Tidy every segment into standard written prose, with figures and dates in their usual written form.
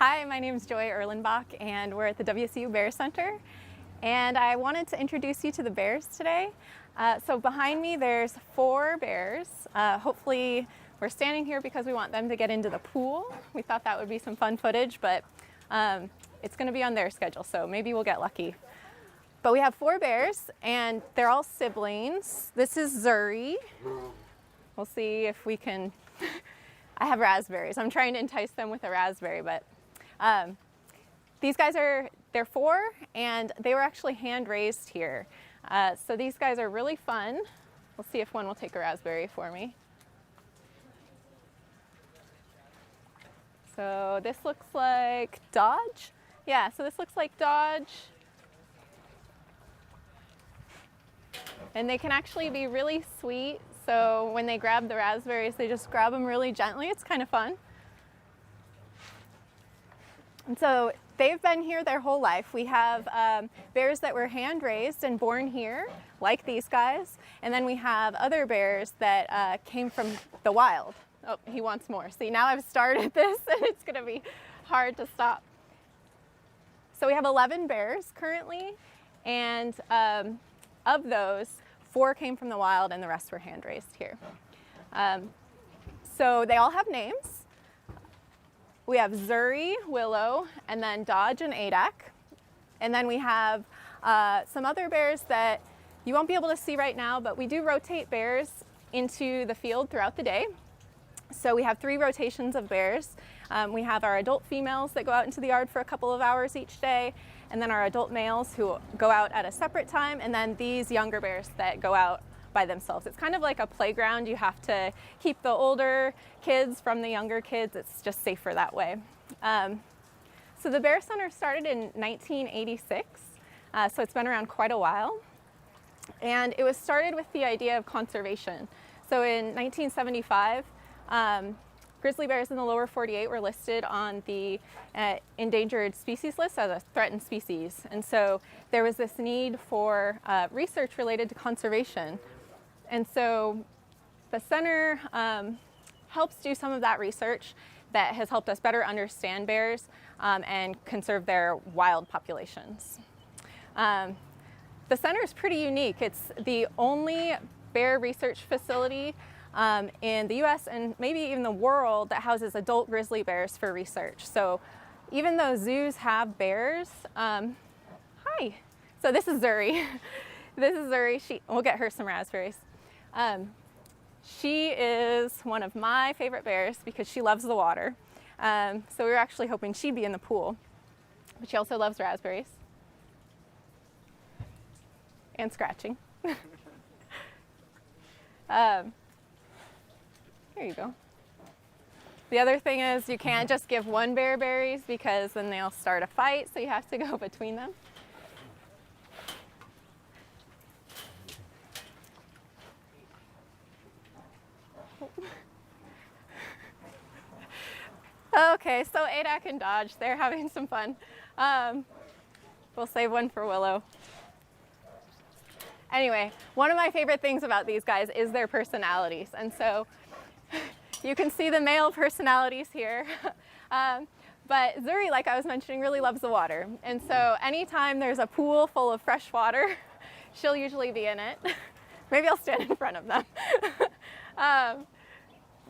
Hi, my name is Joy Erlenbach, and we're at the WSU Bear Center. And I wanted to introduce you to the bears today. So behind me, there's 4 bears. Hopefully, we're standing here because we want them to get into the pool. We thought that would be some fun footage, but it's going to be on their schedule, so maybe we'll get lucky. But we have 4 bears, and they're all siblings. This is Zuri. We'll see if we can. I have raspberries. I'm trying to entice them with a raspberry, but these guys they're 4, and they were actually hand raised here. So these guys are really fun. We'll see if one will take a raspberry for me. So this looks like Dodge. Yeah, so this looks like Dodge. And they can actually be really sweet. So when they grab the raspberries, they just grab them really gently. It's kind of fun. And so they've been here their whole life. We have bears that were hand raised and born here, like these guys. And then we have other bears that came from the wild. Oh, he wants more. See, now I've started this and it's gonna be hard to stop. So we have 11 bears currently, and of those, 4 came from the wild and the rest were hand raised here. So they all have names. We have Zuri, Willow, and then Dodge and Adak. And then we have some other bears that you won't be able to see right now, but we do rotate bears into the field throughout the day. So we have 3 rotations of bears. We have our adult females that go out into the yard for a couple of hours each day, and then our adult males who go out at a separate time, and then these younger bears that go out by themselves. It's kind of like a playground. You have to keep the older kids from the younger kids. It's just safer that way. So the Bear Center started in 1986, so it's been around quite a while. And it was started with the idea of conservation. So in 1975, grizzly bears in the lower 48 were listed on the endangered species list as a threatened species. And so there was this need for research related to conservation. And so the center helps do some of that research that has helped us better understand bears and conserve their wild populations. The center is pretty unique. It's the only bear research facility in the US and maybe even the world that houses adult grizzly bears for research. So even though zoos have bears, hi. So this is Zuri. This is Zuri. We'll get her some raspberries. She is one of my favorite bears because she loves the water. So we were actually hoping she'd be in the pool, but she also loves raspberries and scratching. Here you go. The other thing is you can't just give one bear berries because then they'll start a fight, so you have to go between them. Okay, so Adak and Dodge, they're having some fun. We'll save one for Willow. Anyway, one of my favorite things about these guys is their personalities. And so you can see the male personalities here. But Zuri, like I was mentioning, really loves the water. And so anytime there's a pool full of fresh water, she'll usually be in it. Maybe I'll stand in front of them.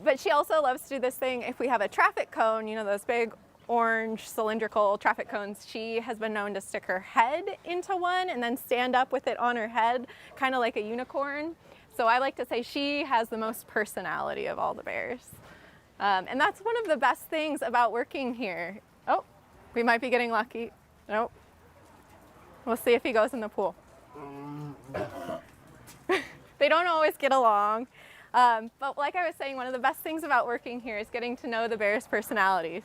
But she also loves to do this thing. If we have a traffic cone, you know, those big orange cylindrical traffic cones, she has been known to stick her head into one and then stand up with it on her head, kind of like a unicorn. So I like to say she has the most personality of all the bears. And that's one of the best things about working here. Oh, we might be getting lucky. Nope. We'll see if he goes in the pool. They don't always get along. But like I was saying, one of the best things about working here is getting to know the bears' personalities.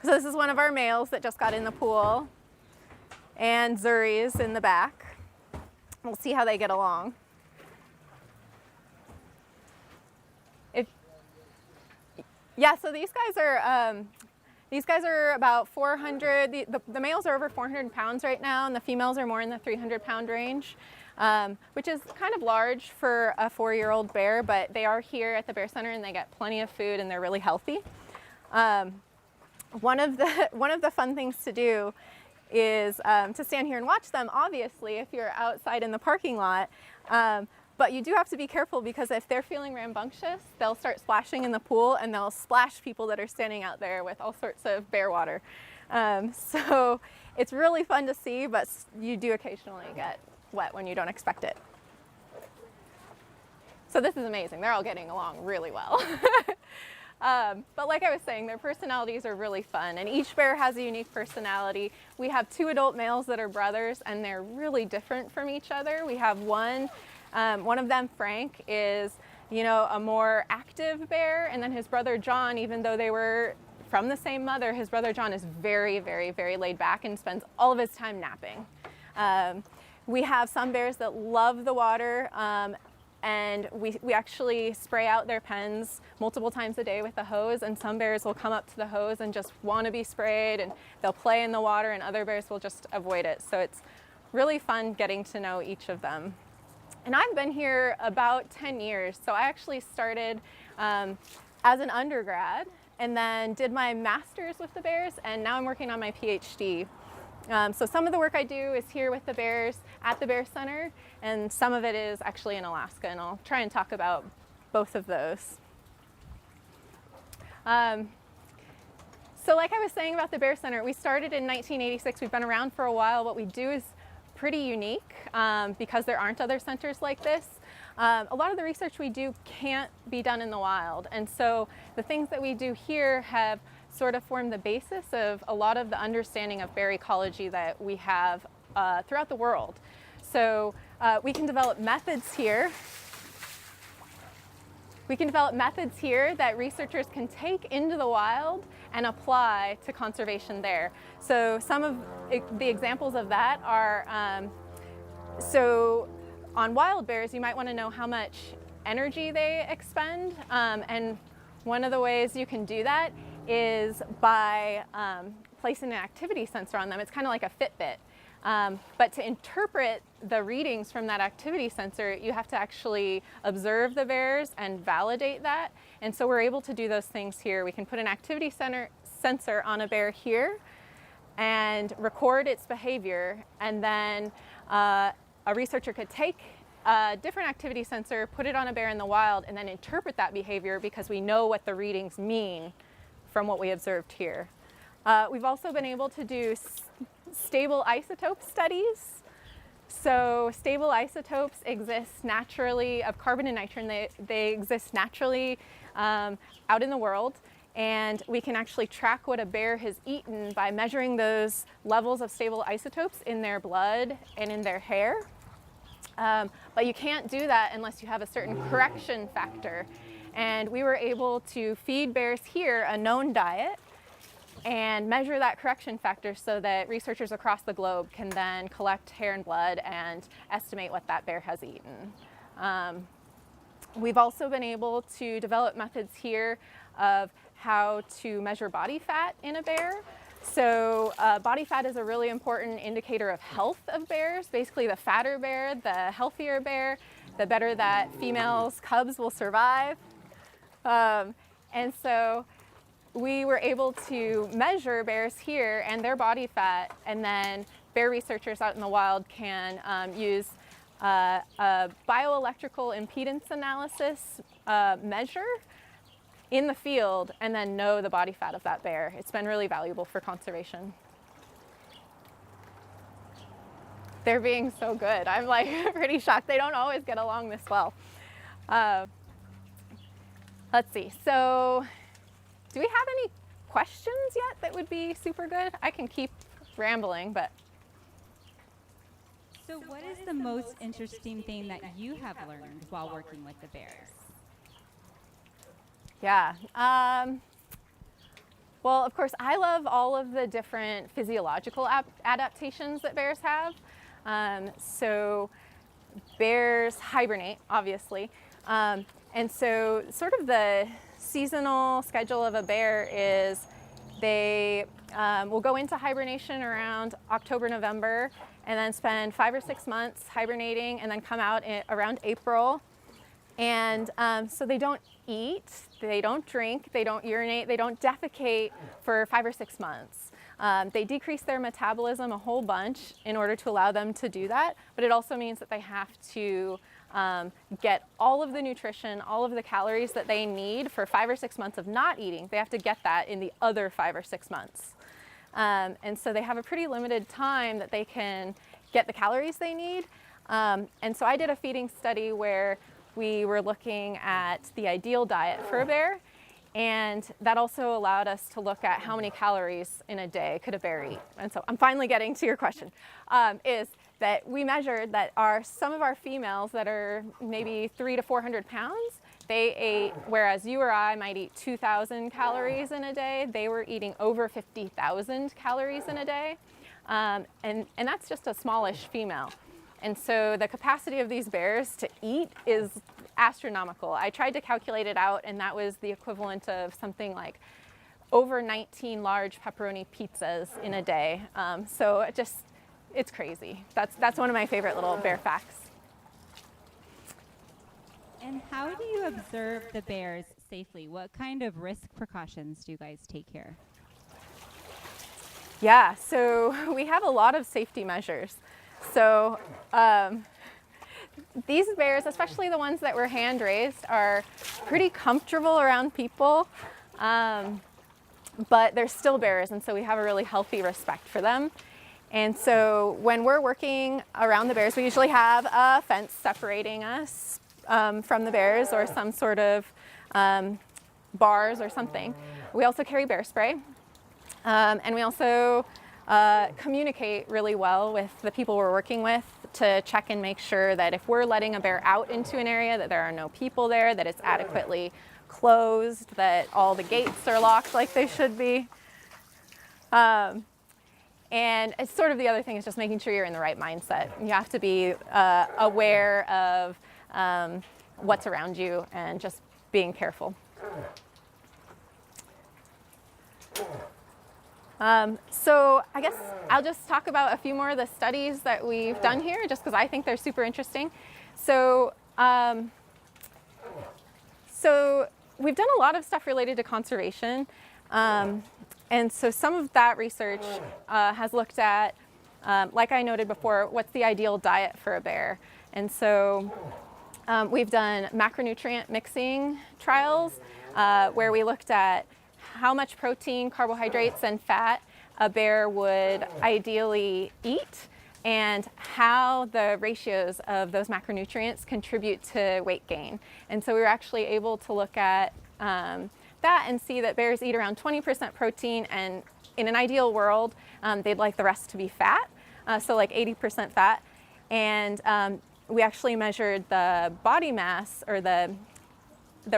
So this is one of our males that just got in the pool, and Zuri is in the back. We'll see how they get along. So these guys are about 400. The males are over 400 pounds right now, and the females are more in the 300-pound range. Which is kind of large for a 4-year-old bear, but they are here at the Bear Center and they get plenty of food and they're really healthy. One of the fun things to do is to stand here and watch them, obviously, if you're outside in the parking lot. But you do have to be careful because if they're feeling rambunctious, they'll start splashing in the pool and they'll splash people that are standing out there with all sorts of bear water. So it's really fun to see, but you do occasionally get wet when you don't expect it. So this is amazing. They're all getting along really well. But like I was saying, their personalities are really fun, and each bear has a unique personality. We have 2 adult males that are brothers, and they're really different from each other. We have one of them, Frank, is, you know, a more active bear, and then his brother John, even though they were from the same mother, his brother John is very, very, very laid back and spends all of his time napping. We have some bears that love the water, and we actually spray out their pens multiple times a day with a hose, and some bears will come up to the hose and just want to be sprayed, and they'll play in the water, and other bears will just avoid it. So it's really fun getting to know each of them. And I've been here about 10 years, so I actually started as an undergrad and then did my master's with the bears, and now I'm working on my PhD. So some of the work I do is here with the bears at the Bear Center, and some of it is actually in Alaska, and I'll try and talk about both of those. So like I was saying about the Bear Center, we started in 1986. We've been around for a while. What we do is pretty unique because there aren't other centers like this. A lot of the research we do can't be done in the wild, and so the things that we do here have sort of form the basis of a lot of the understanding of bear ecology that we have throughout the world. So we can develop methods here. We can develop methods here that researchers can take into the wild and apply to conservation there. So some of the examples of that are, so on wild bears, you might want to know how much energy they expend. And one of the ways you can do that is by placing an activity sensor on them. It's kind of like a Fitbit. But to interpret the readings from that activity sensor, you have to actually observe the bears and validate that. And so we're able to do those things here. We can put an activity sensor on a bear here and record its behavior, and then a researcher could take a different activity sensor, put it on a bear in the wild, and then interpret that behavior because we know what the readings mean from what we observed here. We've also been able to do stable isotope studies. So stable isotopes exist naturally of carbon and nitrogen. They exist naturally out in the world, and we can actually track what a bear has eaten by measuring those levels of stable isotopes in their blood and in their hair. But you can't do that unless you have a certain correction factor. And we were able to feed bears here a known diet and measure that correction factor so that researchers across the globe can then collect hair and blood and estimate what that bear has eaten. We've also been able to develop methods here of how to measure body fat in a bear. So body fat is a really important indicator of health of bears. Basically, the fatter bear, the healthier bear, the better that females' cubs will survive. And so we were able to measure bears here and their body fat, and then bear researchers out in the wild can use a bioelectrical impedance analysis measure in the field and then know the body fat of that bear. It's been really valuable for conservation. They're being so good. I'm like pretty shocked. They don't always get along this well. Let's see. So do we have any questions yet that would be super good? I can keep rambling, but. So what is the most interesting thing that you have learned while working with the bears? Yeah. Well, of course, I love all of the different physiological adaptations that bears have. So bears hibernate, obviously. And so sort of the seasonal schedule of a bear is they will go into hibernation around October, November, and then spend 5 or 6 months hibernating and then come out around April. And so they don't eat, they don't drink, they don't urinate, they don't defecate for 5 or 6 months. They decrease their metabolism a whole bunch in order to allow them to do that, but it also means that they have to get all of the nutrition, all of the calories that they need for 5 or 6 months of not eating. They have to get that in the other 5 or 6 months. And so they have a pretty limited time that they can get the calories they need. And so I did a feeding study where we were looking at the ideal diet for a bear, and that also allowed us to look at how many calories in a day could a bear eat. And so I'm finally getting to your question, is that we measured that some of our females that are maybe 300 to 400 pounds, they ate, whereas you or I might eat 2,000 calories in a day, they were eating over 50,000 calories in a day. And that's just a smallish female. And so the capacity of these bears to eat is astronomical. I tried to calculate it out, and that was the equivalent of something like over 19 large pepperoni pizzas in a day. So it's crazy. That's one of my favorite little bear facts. And how do you observe the bears safely? What kind of risk precautions do you guys take here? Yeah, so we have a lot of safety measures. So these bears, especially the ones that were hand raised, are pretty comfortable around people, but they're still bears, and so we have a really healthy respect for them. And so when we're working around the bears, we usually have a fence separating us from the bears, or some sort of bars or something. We also carry bear spray, and we also communicate really well with the people we're working with to check and make sure that if we're letting a bear out into an area, that there are no people there, that it's adequately closed, that all the gates are locked like they should be. And it's sort of the other thing is just making sure you're in the right mindset. You have to be aware of what's around you and just being careful. So I guess I'll just talk about a few more of the studies that we've done here, just because I think they're super interesting. So we've done a lot of stuff related to conservation. And so some of that research has looked at, like I noted before, what's the ideal diet for a bear? And so we've done macronutrient mixing trials where we looked at how much protein, carbohydrates, and fat a bear would ideally eat and how the ratios of those macronutrients contribute to weight gain. And so we were actually able to look at that and see that bears eat around 20% protein, and in an ideal world, they'd like the rest to be fat, so like 80% fat. And we actually measured the body mass, or the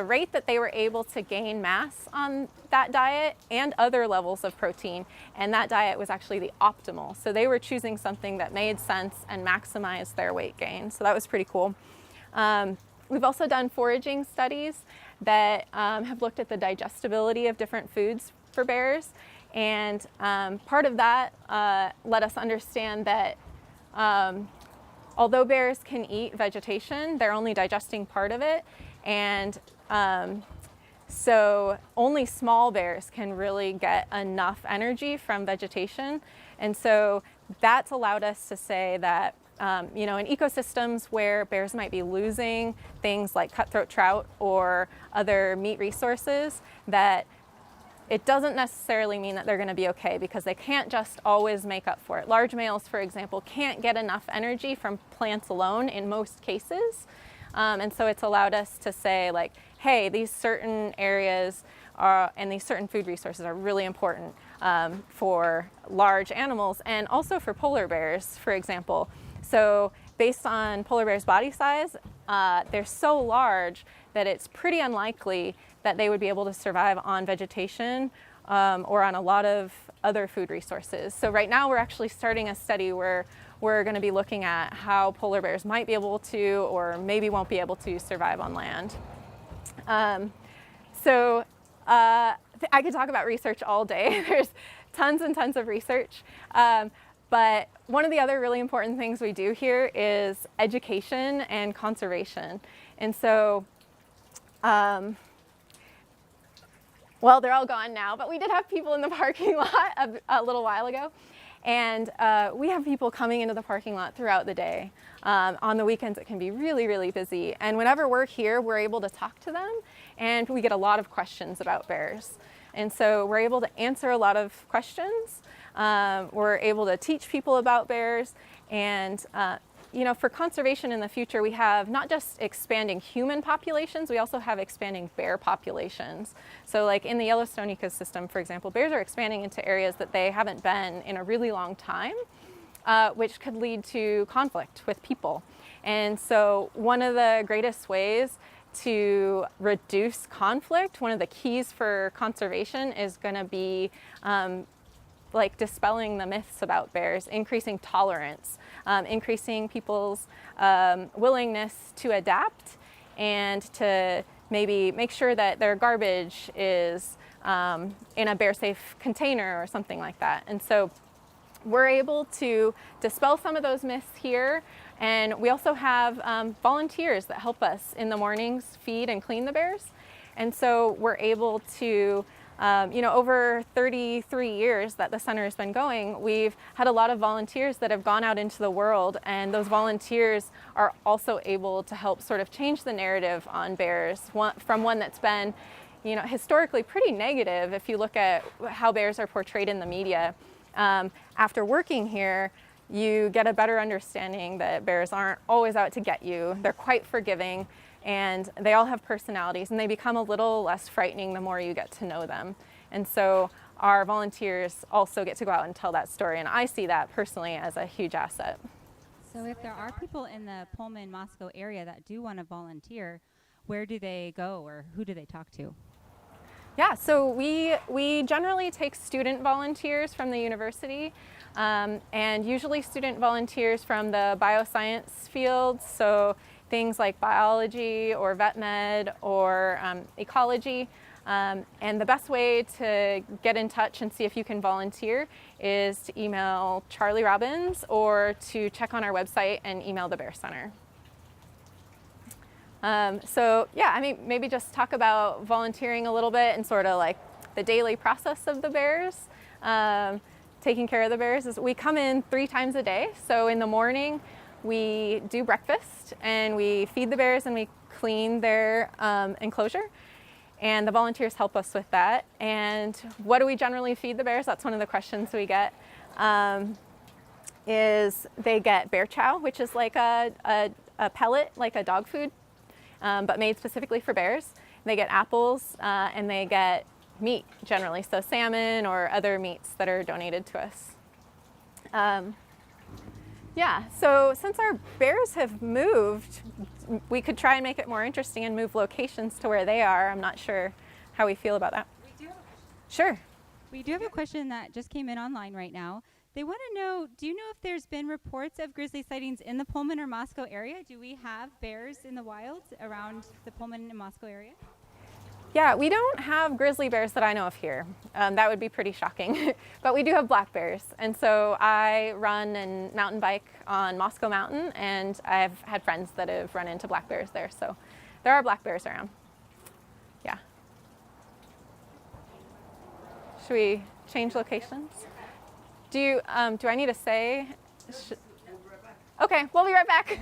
rate that they were able to gain mass on that diet and other levels of protein, and that diet was actually the optimal. So they were choosing something that made sense and maximized their weight gain. So that was pretty cool. We've also done foraging studies that have looked at the digestibility of different foods for bears, and part of that let us understand that although bears can eat vegetation, they're only digesting part of it, and so only small bears can really get enough energy from vegetation. And so that's allowed us to say that in ecosystems where bears might be losing things like cutthroat trout or other meat resources, that it doesn't necessarily mean that they're going to be okay, because they can't just always make up for it. Large males, for example, can't get enough energy from plants alone in most cases. And so it's allowed us to say, like, hey, these certain areas and these certain food resources are really important for large animals, and also for polar bears, for example. So based on polar bears' body size, they're so large that it's pretty unlikely that they would be able to survive on vegetation or on a lot of other food resources. So right now we're actually starting a study where we're going to be looking at how polar bears might be able to, or maybe won't be able to, survive on land. I could talk about research all day. There's tons and tons of research. But one of the other really important things we do here is education and conservation. And so, well, they're all gone now, but we did have people in the parking lot a little while ago. And we have people coming into the parking lot throughout the day. On the weekends, it can be really, really busy. And whenever we're here, we're able to talk to them, and we get a lot of questions about bears. And so we're able to answer a lot of questions. We're able to teach people about bears. And for conservation in the future, we have not just expanding human populations, we also have expanding bear populations. So like in the Yellowstone ecosystem, for example, bears are expanding into areas that they haven't been in a really long time, which could lead to conflict with people. And so one of the greatest ways to reduce conflict, one of the keys for conservation, is going to be dispelling the myths about bears, increasing tolerance, increasing people's willingness to adapt, and to maybe make sure that their garbage is in a bear-safe container or something like that. And so we're able to dispel some of those myths here, and we also have volunteers that help us in the mornings feed and clean the bears. And so we're able to over 33 years that the center has been going, we've had a lot of volunteers that have gone out into the world, and those volunteers are also able to help sort of change the narrative on bears from one that's been, historically pretty negative. If you look at how bears are portrayed in the media, after working here, you get a better understanding that bears aren't always out to get you. They're quite forgiving, and they all have personalities, and they become a little less frightening the more you get to know them. And so our volunteers also get to go out and tell that story, and I see that personally as a huge asset. So if there are people in the Pullman, Moscow area that do want to volunteer, where do they go, or who do they talk to? Yeah, so we generally take student volunteers from the university, and usually student volunteers from the bioscience field. So things like biology or vet med or ecology. And the best way to get in touch and see if you can volunteer is to email Charlie Robbins or to check on our website and email the Bear Center. So yeah, I mean, maybe just talk about volunteering a little bit and sort of like the daily process of the bears. Taking care of the bears is we come in 3 times a day. So in the morning, we do breakfast and we feed the bears and we clean their enclosure. And the volunteers help us with that. And what do we generally feed the bears? That's one of the questions we get. Is they get bear chow, which is like a pellet, like a dog food, but made specifically for bears. They get apples and they get meat generally, so salmon or other meats that are donated to us. Yeah, so since our bears have moved, we could try and make it more interesting and move locations to where they are. I'm not sure how we feel about that. We do have a question. Sure. We do have a question that just came in online right now. They want to know, do you know if there's been reports of grizzly sightings in the Pullman or Moscow area? Do we have bears in the wild around the Pullman and Moscow area? Yeah, we don't have grizzly bears that I know of here. That would be pretty shocking. But we do have black bears. And so I run and mountain bike on Moscow Mountain, and I've had friends that have run into black bears there. So there are black bears around. Yeah. Should we change locations? Do I need to say? Okay, we'll be right back.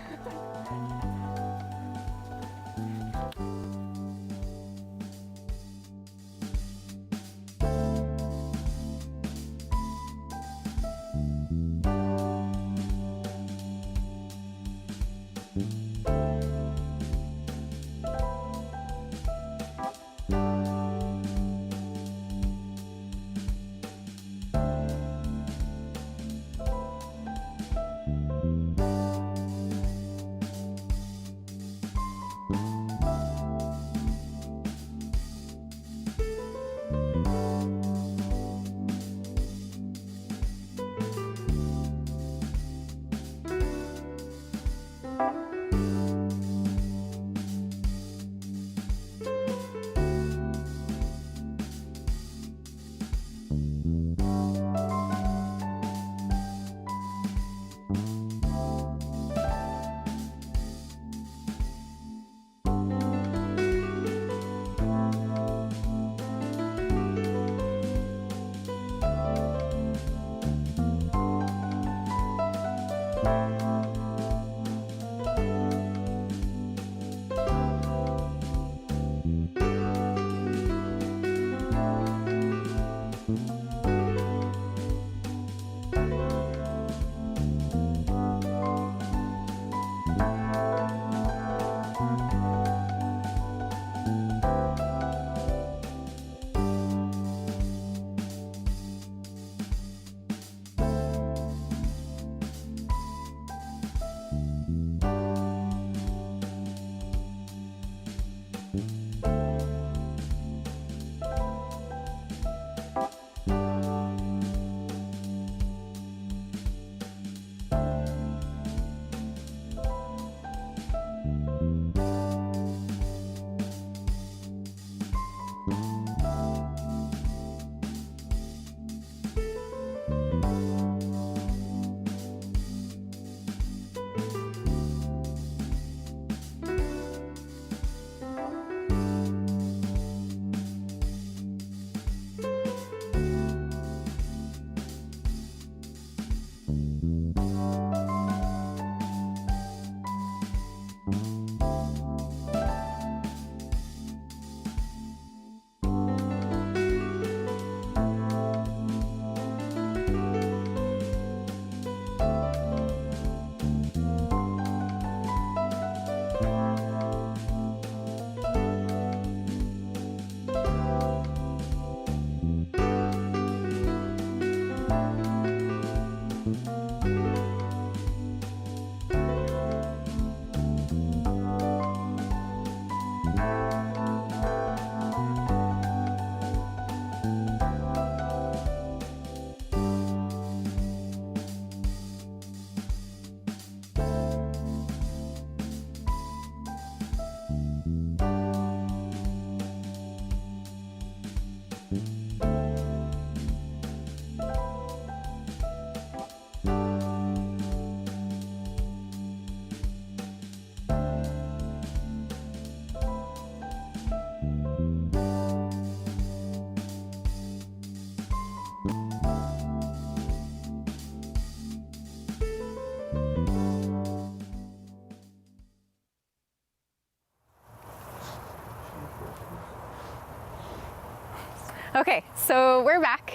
Okay, so we're back.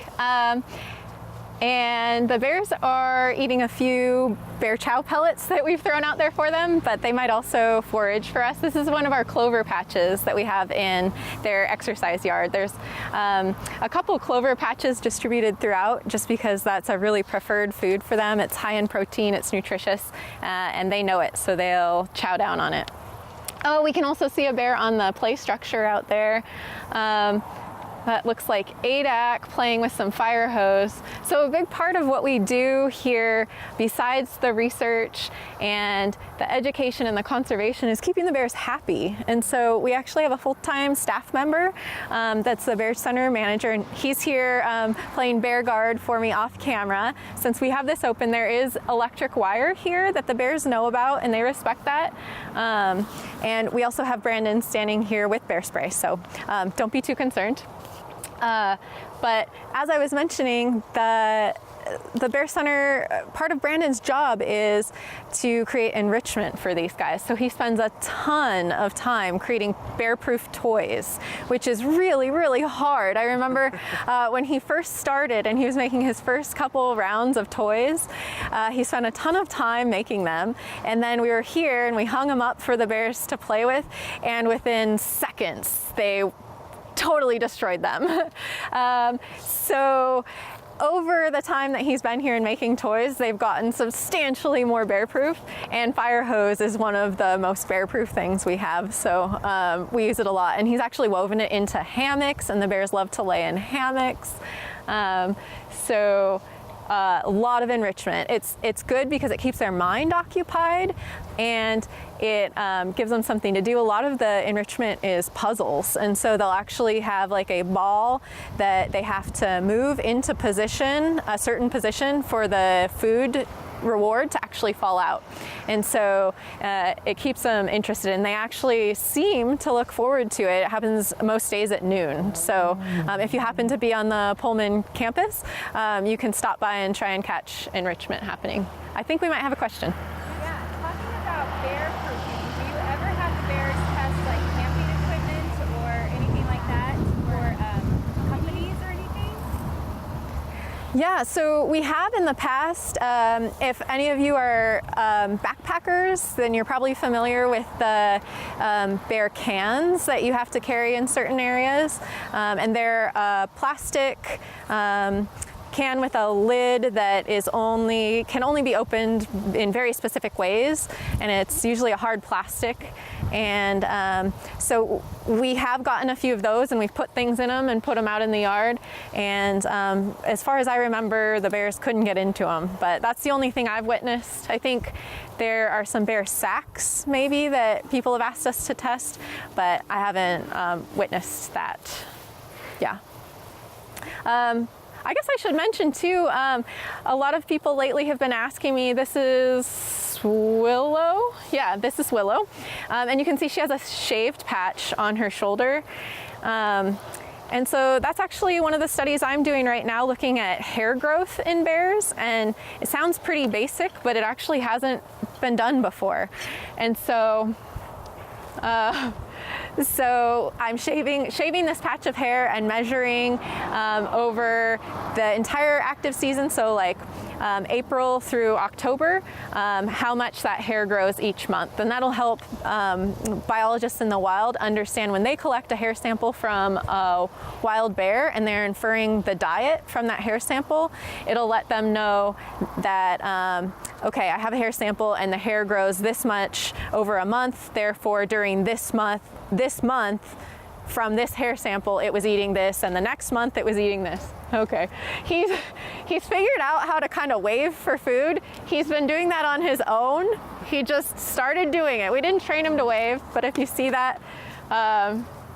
And the bears are eating a few bear chow pellets that we've thrown out there for them, but they might also forage for us. This is one of our clover patches that we have in their exercise yard. There's a couple clover patches distributed throughout just because that's a really preferred food for them. It's high in protein, it's nutritious, and they know it, so they'll chow down on it. Oh, we can also see a bear on the play structure out there. That looks like Adak playing with some fire hose. So a big part of what we do here, besides the research and the education and the conservation, is keeping the bears happy. And so we actually have a full-time staff member that's the Bear Center manager, and he's here playing bear guard for me off camera. Since we have this open, there is electric wire here that the bears know about, and they respect that. And we also have Brandon standing here with bear spray, so don't be too concerned. But as I was mentioning, the Bear Center, part of Brandon's job is to create enrichment for these guys. So he spends a ton of time creating bear-proof toys, which is really, really hard. I remember when he first started and he was making his first couple rounds of toys, he spent a ton of time making them. And then we were here and we hung them up for the bears to play with, and within seconds, they totally destroyed them. So over the time that he's been here and making toys, they've gotten substantially more bear-proof, and fire hose is one of the most bear-proof things we have. So we use it a lot, and he's actually woven it into hammocks, and the bears love to lay in hammocks. A lot of enrichment. It's good because it keeps their mind occupied, and it gives them something to do. A lot of the enrichment is puzzles, and so they'll actually have like a ball that they have to move into position, a certain position, for the food reward to actually fall out. And so it keeps them interested, and they actually seem to look forward to it. It happens most days at noon. So if you happen to be on the Pullman campus, you can stop by and try and catch enrichment happening. I think we might have a question. Yeah, talking about bear proofing, do you ever have the bears test like camping equipment or anything like that for companies or anything? Yeah, so we have in the past. If any of you are backpackers, then you're probably familiar with the bear cans that you have to carry in certain areas. And they're plastic can with a lid that can only be opened in very specific ways, and it's usually a hard plastic. And so we have gotten a few of those, and we've put things in them and put them out in the yard. And as far as I remember, the bears couldn't get into them, but that's the only thing I've witnessed. I think there are some bear sacks maybe that people have asked us to test, but I haven't witnessed that. Yeah. I guess I should mention too, a lot of people lately have been asking me, this is Willow? Yeah, this is Willow. And you can see she has a shaved patch on her shoulder. And so that's actually one of the studies I'm doing right now, looking at hair growth in bears. And it sounds pretty basic, but it actually hasn't been done before. And so, so I'm shaving this patch of hair and measuring over the entire active season, so like April through October, how much that hair grows each month. And that'll help biologists in the wild understand when they collect a hair sample from a wild bear and they're inferring the diet from that hair sample. It'll let them know that, okay, I have a hair sample and the hair grows this much over a month, therefore during this month from this hair sample it was eating this, and the next month it was eating this. Okay, he's figured out how to kind of wave for food. He's been doing that on his own. He just started doing it. We didn't train him to wave, but if you see that,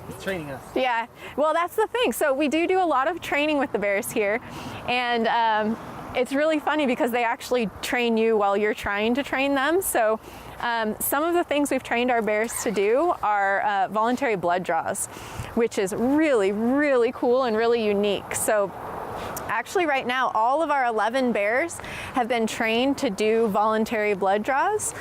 he's training us. Yeah, well, that's the thing. So we do a lot of training with the bears here, and it's really funny because they actually train you while you're trying to train them. So some of the things we've trained our bears to do are voluntary blood draws, which is really, really cool and really unique. So Actually, right now, all of our 11 bears have been trained to do voluntary blood draws,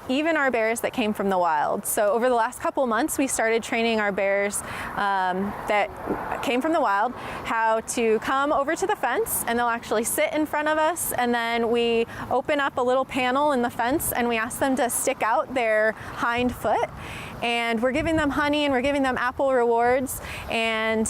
even our bears that came from the wild. So over the last couple months, we started training our bears that came from the wild how to come over to the fence, and they'll actually sit in front of us, and then we open up a little panel in the fence and we ask them to stick out their hind foot. And we're giving them honey and we're giving them apple rewards, and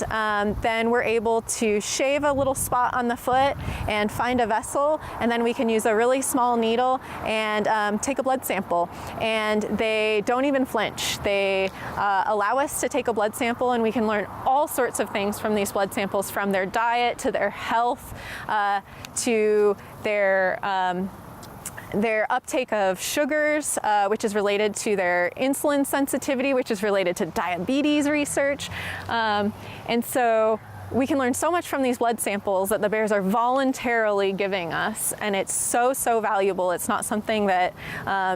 then we're able to shave a little spot on the foot and find a vessel, and then we can use a really small needle and take a blood sample. And they don't even flinch. They allow us to take a blood sample, and we can learn all sorts of things from these blood samples, from their diet to their health to their uptake of sugars, which is related to their insulin sensitivity, which is related to diabetes research. And so we can learn so much from these blood samples that the bears are voluntarily giving us, and it's so, so valuable. It's not something that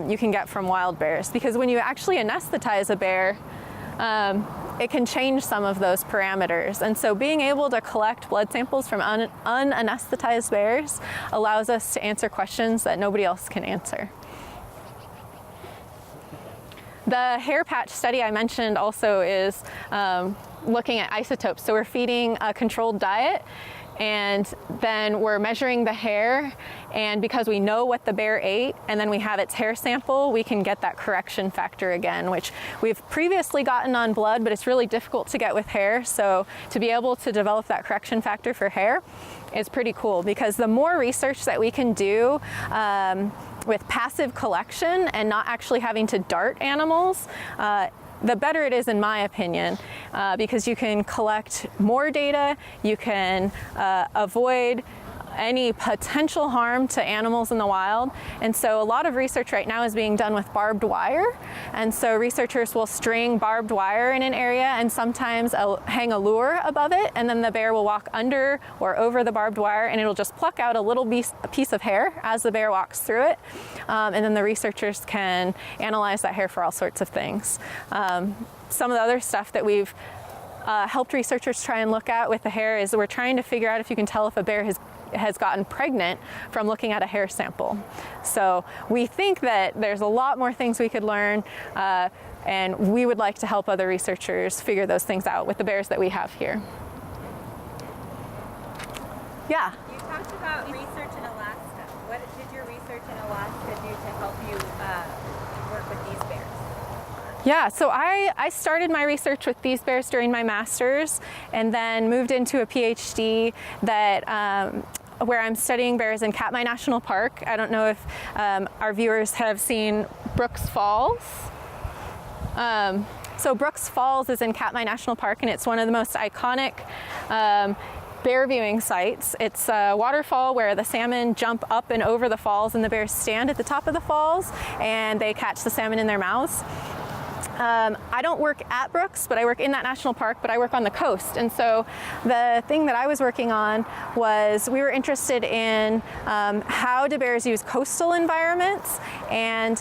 you can get from wild bears, because when you actually anesthetize a bear, it can change some of those parameters. And so being able to collect blood samples from unanesthetized bears allows us to answer questions that nobody else can answer. The hair patch study I mentioned also is looking at isotopes. So we're feeding a controlled diet, and then we're measuring the hair, and because we know what the bear ate and then we have its hair sample, we can get that correction factor again, which we've previously gotten on blood, but it's really difficult to get with hair. So to be able to develop that correction factor for hair is pretty cool, because the more research that we can do with passive collection and not actually having to dart animals, the better it is, in my opinion, because you can collect more data, you can avoid any potential harm to animals in the wild. And so a lot of research right now is being done with barbed wire. And so researchers will string barbed wire in an area and sometimes hang a lure above it, and then the bear will walk under or over the barbed wire, and it'll just pluck out a little piece of hair as the bear walks through it. And then the researchers can analyze that hair for all sorts of things. Some of the other stuff that we've helped researchers try and look at with the hair is we're trying to figure out if you can tell if a bear has gotten pregnant from looking at a hair sample. So we think that there's a lot more things we could learn, and we would like to help other researchers figure those things out with the bears that we have here. Yeah? You talked about research in Alaska. What did your research in Alaska do to help you work with these bears? Yeah, so I started my research with these bears during my master's, and then moved into a PhD that where I'm studying bears in Katmai National Park. I don't know if our viewers have seen Brooks Falls. So Brooks Falls is in Katmai National Park, and it's one of the most iconic bear viewing sites. It's a waterfall where the salmon jump up and over the falls, and the bears stand at the top of the falls and they catch the salmon in their mouths. I don't work at Brooks, but I work in that national park, but I work on the coast. And so the thing that I was working on was we were interested in how do bears use coastal environments, and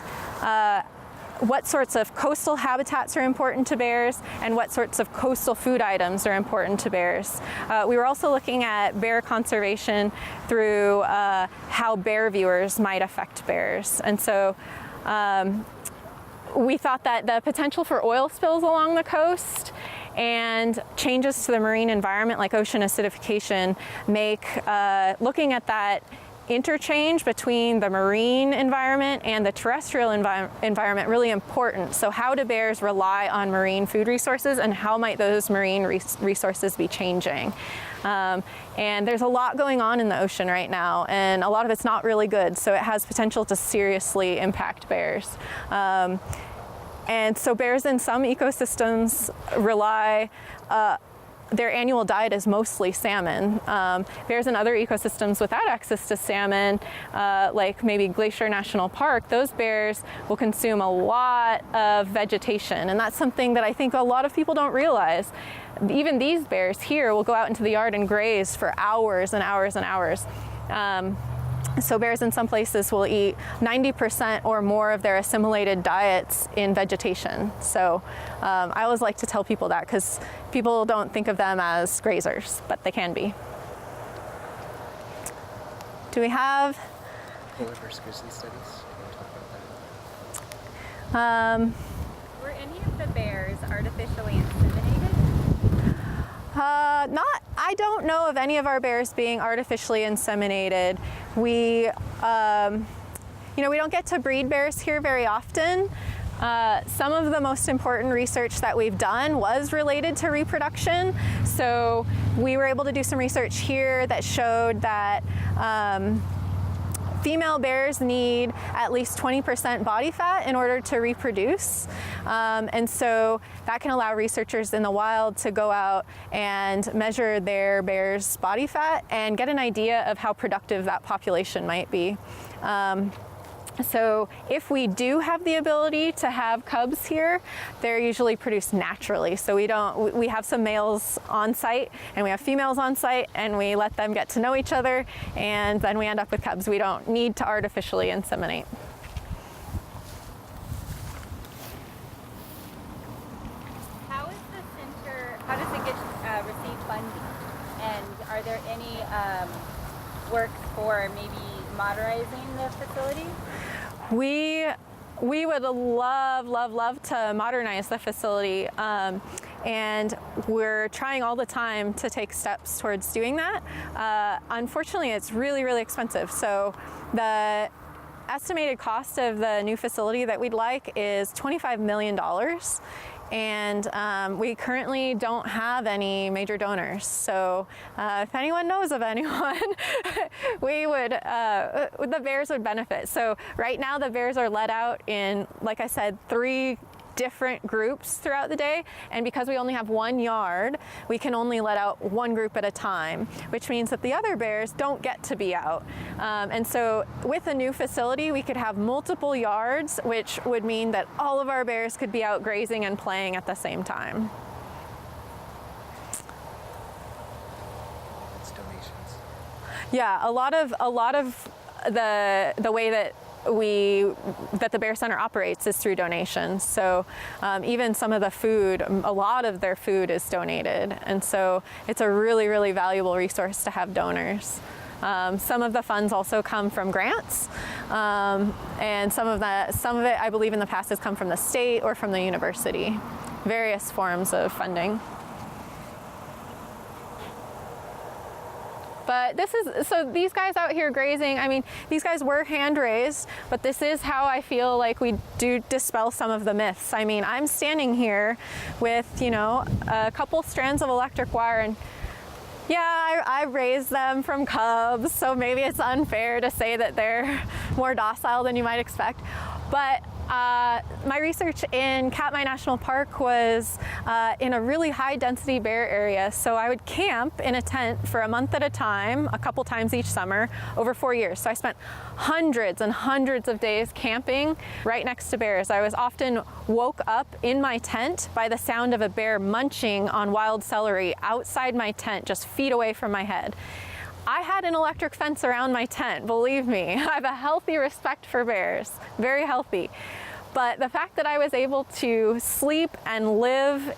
what sorts of coastal habitats are important to bears, and what sorts of coastal food items are important to bears. We were also looking at bear conservation through how bear viewers might affect bears. And so we thought that the potential for oil spills along the coast and changes to the marine environment like ocean acidification make looking at that interchange between the marine environment and the terrestrial environment really important. So how do bears rely on marine food resources, and how might those marine resources be changing? And there's a lot going on in the ocean right now, and a lot of it's not really good, so it has potential to seriously impact bears. And so bears in some ecosystems rely, their annual diet is mostly salmon. Bears in other ecosystems without access to salmon, like maybe Glacier National Park, those bears will consume a lot of vegetation, and that's something that I think a lot of people don't realize. Even these bears here will go out into the yard and graze for hours and hours and hours. So bears in some places will eat 90% or more of their assimilated diets in vegetation. So I always like to tell people that, because people don't think of them as grazers, but they can be. Do we have? Polar versus grizzly studies. You want to talk about that? Were any of the bears artificially inseminated? I don't know of any of our bears being artificially inseminated. We, we don't get to breed bears here very often. Some of the most important research that we've done was related to reproduction. So we were able to do some research here that showed that female bears need at least 20% body fat in order to reproduce. And so that can allow researchers in the wild to go out and measure their bear's body fat and get an idea of how productive that population might be. So if we do have the ability to have cubs here, they're usually produced naturally. So we have some males on site and we have females on site, and we let them get to know each other, and then we end up with cubs. We don't need to artificially inseminate. How does it get receive funding? And are there any works for maybe modernizing the facility? We would love to modernize the facility, and we're trying all the time to take steps towards doing that. Unfortunately, it's really expensive. So the estimated cost of the new facility that we'd like is $25 million. And we currently don't have any major donors. So if anyone knows of anyone, the bears would benefit. So right now the bears are let out in, like I said, 3 different groups throughout the day, and because we only have 1 yard, we can only let out 1 group at a time, which means that the other bears don't get to be out. And so with a new facility, we could have multiple yards, which would mean that all of our bears could be out grazing and playing at the same time. It's donations. Yeah, a lot of the way that the Bear Center operates is through donations. So even some of the food, a lot of their food is donated. And so it's a really valuable resource to have donors. Some of the funds also come from grants. And some of it, I believe in the past, has come from the state or from the university. Various forms of funding. But so these guys out here grazing, I mean, these guys were hand raised, but this is how I feel like we do dispel some of the myths. I mean, I'm standing here with, a couple strands of electric wire, and yeah, I raised them from cubs, so maybe it's unfair to say that they're more docile than you might expect. But my research in Katmai National Park was in a really high density bear area. So I would camp in a tent for a month at a time, a couple times each summer, over 4 years. So I spent hundreds and hundreds of days camping right next to bears. I was often woke up in my tent by the sound of a bear munching on wild celery outside my tent, just feet away from my head. I had an electric fence around my tent, believe me. I have a healthy respect for bears, very healthy. But the fact that I was able to sleep and live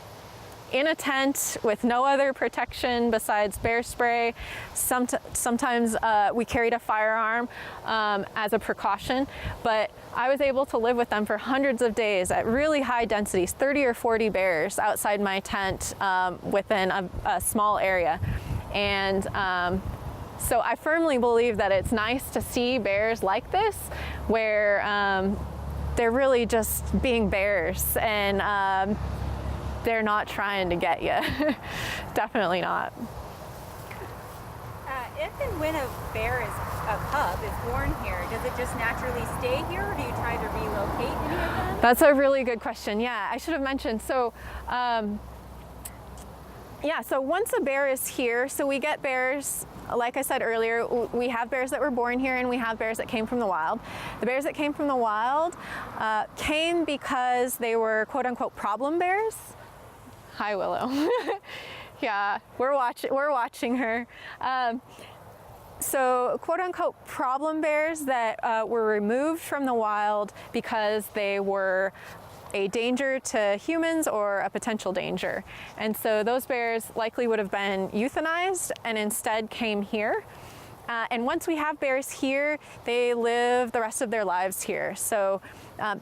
in a tent with no other protection besides bear spray, sometimes we carried a firearm as a precaution, but I was able to live with them for hundreds of days at really high densities, 30 or 40 bears outside my tent within a small area. And so I firmly believe that it's nice to see bears like this, where they're really just being bears, and they're not trying to get you. Definitely not. If and when a cub is born here, does it just naturally stay here, or do you try to relocate any of them? That's a really good question. Yeah, I should have mentioned. So, so once a bear is here, so we get bears, like I said earlier, we have bears that were born here and we have bears that came from the wild. The bears that came from the wild came because they were quote unquote problem bears. Hi, Willow. Yeah, we're watching her. So quote unquote problem bears that were removed from the wild because they were a danger to humans or a potential danger. And so those bears likely would have been euthanized and instead came here. And once we have bears here, they live the rest of their lives here. So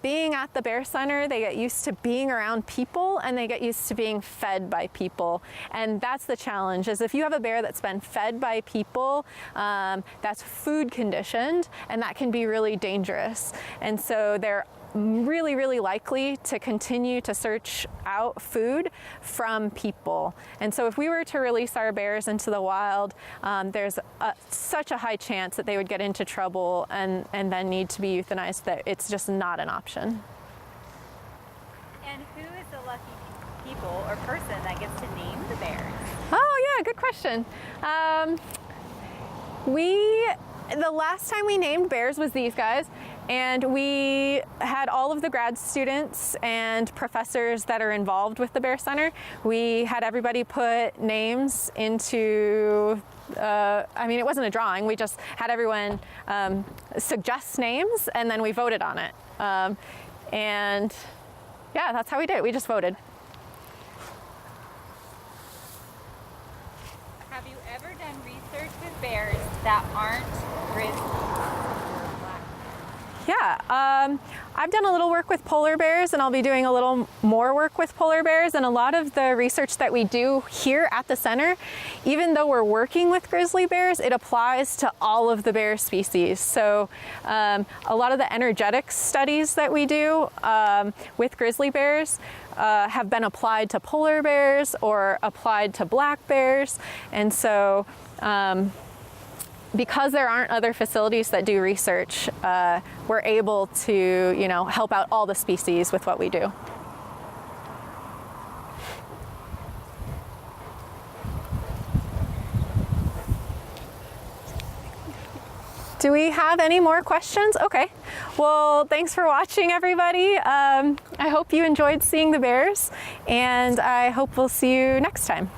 being at the Bear Center, they get used to being around people and they get used to being fed by people. And that's the challenge, is if you have a bear that's been fed by people, that's food conditioned, and that can be really dangerous. And so they're really, really likely to continue to search out food from people. And so if we were to release our bears into the wild, there's such a high chance that they would get into trouble and then need to be euthanized that it's just not an option. And who is the lucky people or person that gets to name the bears? Oh yeah, good question. The last time we named bears was these guys, and we had all of the grad students and professors that are involved with the Bear Center. We had everybody put names into, it wasn't a drawing, we just had everyone suggest names and then we voted on it. And yeah, that's how we did it, we just voted. Have you ever done research with bears that aren't grizzly or black? Yeah, I've done a little work with polar bears, and I'll be doing a little more work with polar bears. And a lot of the research that we do here at the center, even though we're working with grizzly bears, it applies to all of the bear species. So a lot of the energetics studies that we do with grizzly bears have been applied to polar bears or applied to black bears. And so because there aren't other facilities that do research, we're able to, help out all the species with what we do. Do we have any more questions? Okay. Well, thanks for watching, everybody. I hope you enjoyed seeing the bears, and I hope we'll see you next time.